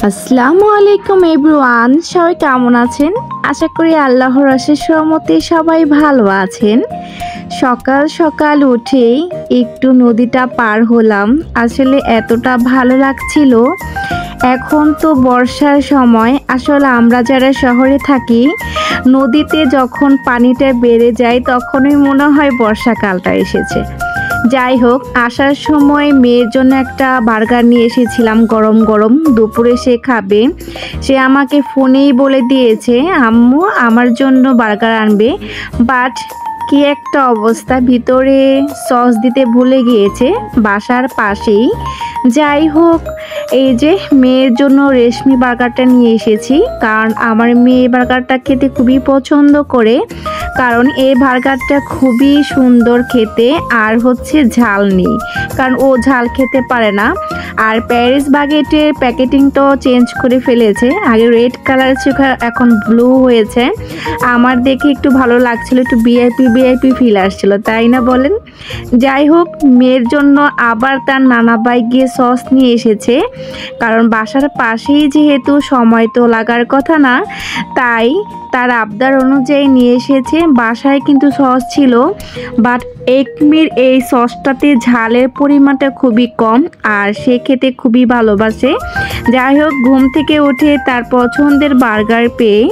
আসসালামু আলাইকুম এভরিওয়ান, সবাই কেমন আছেন? আশা করি আল্লাহর অশেষ রহমতে সবাই ভালো আছেন। সকাল সকাল উঠেই একটু নদীটা পার হলাম। আসলে এতটা ভালো লাগছিল। এখন তো বর্ষার সময়, আসলে আমরা যারা শহরে থাকি নদীতে যখন পানিটা বেড়ে যায় তখনই মনে হয় বর্ষাকালটা এসেছে। যাই হোক, আসার সময় মেয়ের জন্য একটা বার্গার নিয়ে এসেছিলাম গরম গরম, দুপুরে সে খাবে। সে আমাকে ফোনেই বলে দিয়েছে আম্মু আমার জন্য বার্গার আনবে, বাট কি একটা অবস্থা, ভিতরে সস দিতে ভুলে গিয়েছে বাসার পাশেই। যাই হোক, এই যে মেয়ের জন্য রেশমি বার্গারটা নিয়ে এসেছি, কারণ আমার মেয়ে বার্গারটা খেতে খুবই পছন্দ করে, কারণ এই বার্গারটা খুবই সুন্দর খেতে, আর হচ্ছে ঝাল নেই, কারণ ও ঝাল খেতে পারে না। আর প্যারিস বাগেটের প্যাকেটিংটাও চেঞ্জ করে ফেলেছে, আগে রেড কালার ছিল এখন ব্লু হয়েছে। আমার দেখে একটু ভালো লাগছিল, একটু ভিআইপি ফিল আসছিল, তাই না বলেন? যাই হোক, মেয়ের জন্য আবার তার নানা ভাই গিয়ে সস নিয়ে এসেছে, কারণ বাসার পাশেই যেহেতু সময় তো লাগার কথা না, তাই তার আবদার অনুযায়ী নিয়ে এসেছে। বাসায় কিন্তু সস ছিল, বাট একমির এই সসটাতে ঝালের পরিমাণটা খুবই কম, আর সে খেতে খুবই ভালোবাসে। যাই হোক, ঘুম থেকে উঠে তার পছন্দের বার্গার পেয়ে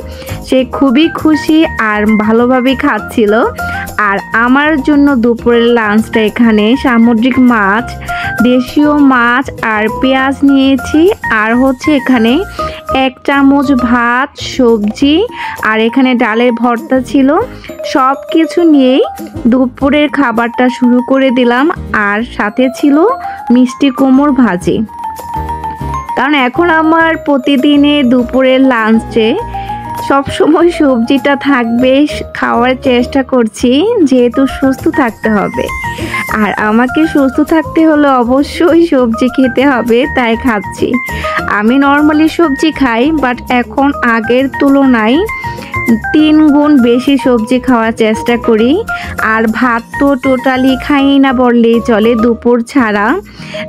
সে খুবই খুশি আর ভালোভাবে খাচ্ছিল। আর আমার জন্য দুপুরের লাঞ্চটা এখানে সামুদ্রিক মাছ, দেশীয় মাছ আর পেঁয়াজ নিয়েছি, আর হচ্ছে এখানে 1 চামচ ভাত, সবজি, আর এখানে ডালের ভর্তা ছিল। সব কিছু নিয়েই দুপুরের খাবারটা শুরু করে দিলাম, আর সাথে ছিল মিষ্টি কুমড়ো ভাজি। কারণ এখন আমার প্রতিদিনে দুপুরের লাঞ্চে সবসময় সবজিটা থাকবে, খাওয়ার চেষ্টা করছি, যেহেতু সুস্থ থাকতে হবে। আর আমাকে সুস্থ থাকতে হলে অবশ্যই সবজি খেতে হবে, তাই খাচ্ছি। আমি নর্মালি সবজি খাই, বাট এখন আগের তুলনায় 3 গুণ বেশি সবজি খাওয়ার চেষ্টা করি। আর ভাত তো টোটালি খাই না বললেই চলে, দুপুর ছাড়া।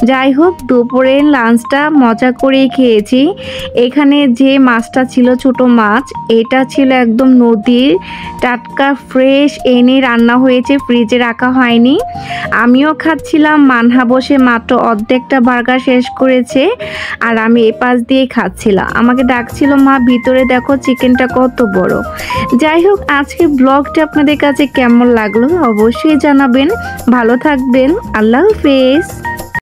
যাই হোক, দুপুরের লাঞ্চটা মজা করেই খেয়েছি। এখানে যে মাছটা ছিল, ছোট মাছ, এটা ছিল একদম নদীর টাটকা ফ্রেশ, এনে রান্না হয়েছে, ফ্রিজে রাখা হয়নি। আমিও খাচ্ছিলাম, মানহা বসে মাত্র অর্ধেকটা বার্গার শেষ করেছে, আর আমি এ পাশ দিয়ে খাচ্ছিলাম। আমাকে ডাকছিল মা ভিতরে দেখো চিকেনটা কত বড়। যাই হোক, আজকে ব্লগটা আপনাদের কাছে কেমন লাগলো অবশ্যই জানাবেন। ভালো থাকবেন, আল্লাহ হাফেজ।